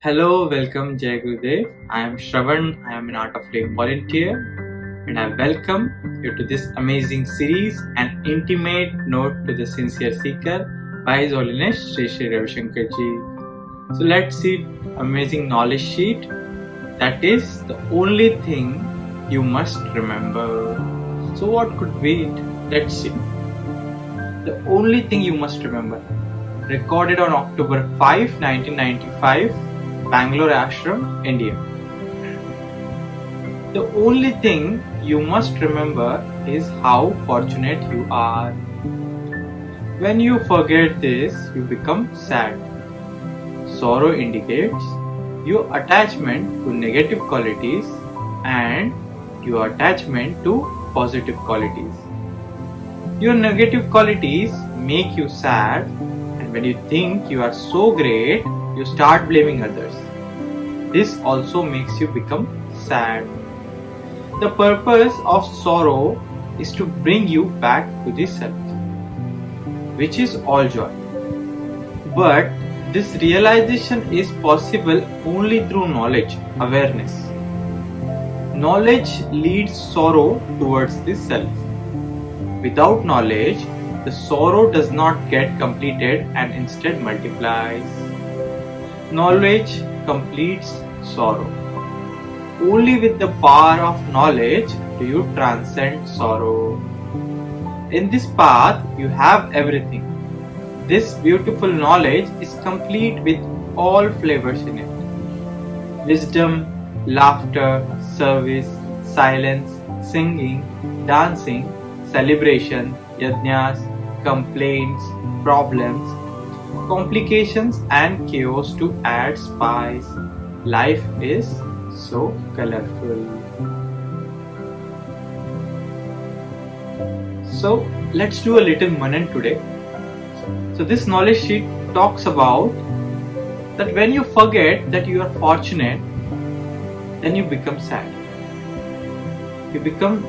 Hello, welcome Jai Gurudev. I am Shravan. I am an Art of Living volunteer, and I welcome you to this amazing series, An Intimate Note to the Sincere Seeker by His Holiness Sri Sri Ravi Shankar Ji. So let's see amazing knowledge sheet. That is the only thing you must remember. So what could be it? Let's see. The only thing you must remember. Recorded on October 5, 1995. Bangalore Ashram, India. The only thing you must remember is how fortunate you are. When you forget this, you become sad. Sorrow indicates your attachment to negative qualities and your attachment to positive qualities. Your negative qualities make you sad, and when you think you are so great, you start blaming others. This also makes you become sad. The purpose of sorrow is to bring you back to the self, which is all joy. But this realization is possible only through knowledge, awareness. Knowledge leads sorrow towards the self. Without knowledge, the sorrow does not get completed and instead multiplies. Knowledge completes sorrow. Only with the power of knowledge do you transcend sorrow. In this path, you have everything. This beautiful knowledge is complete with all flavors in it. Wisdom, laughter, service, silence, singing, dancing, celebration, yajnas, complaints, problems, complications and chaos to add spice. Life is so colorful. So let's do a little manan today. So this knowledge sheet talks about that when you forget that you are fortunate, then you become sad. You become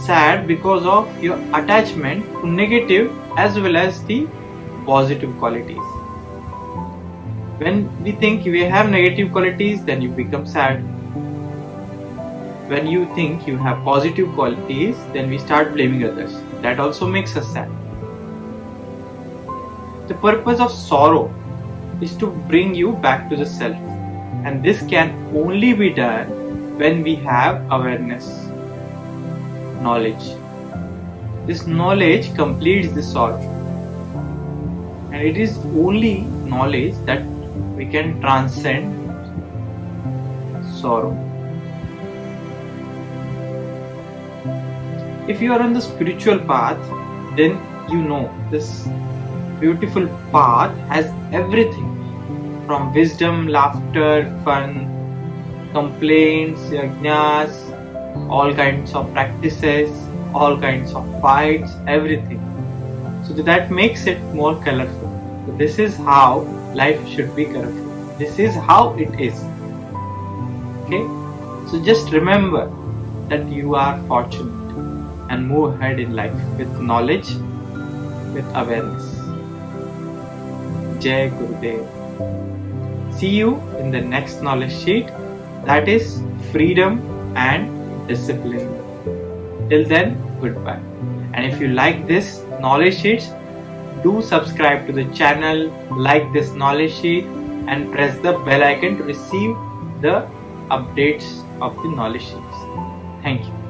sad because of your attachment to negative as well as the positive qualities. When we think we have negative qualities, then you become sad. When you think you have positive qualities, then we start blaming others. That also makes us sad. The purpose of sorrow is to bring you back to the self, and this can only be done when we have awareness, knowledge. This knowledge completes the sorrow. And it is only knowledge that we can transcend sorrow. If you are on the spiritual path, then you know this beautiful path has everything from wisdom, laughter, fun, complaints, yajnas, all kinds of practices, all kinds of fights, everything. So that makes it more colorful. So this is how life should be colorful. This is how it is. Okay? So just remember that you are fortunate and move ahead in life with knowledge, with awareness. Jai Gurudev. See you in the next knowledge sheet, that is freedom and discipline. Till then, goodbye. And if you like this knowledge sheets, do subscribe to the channel, like this knowledge sheet and press the bell icon to receive the updates of the knowledge sheets. Thank you.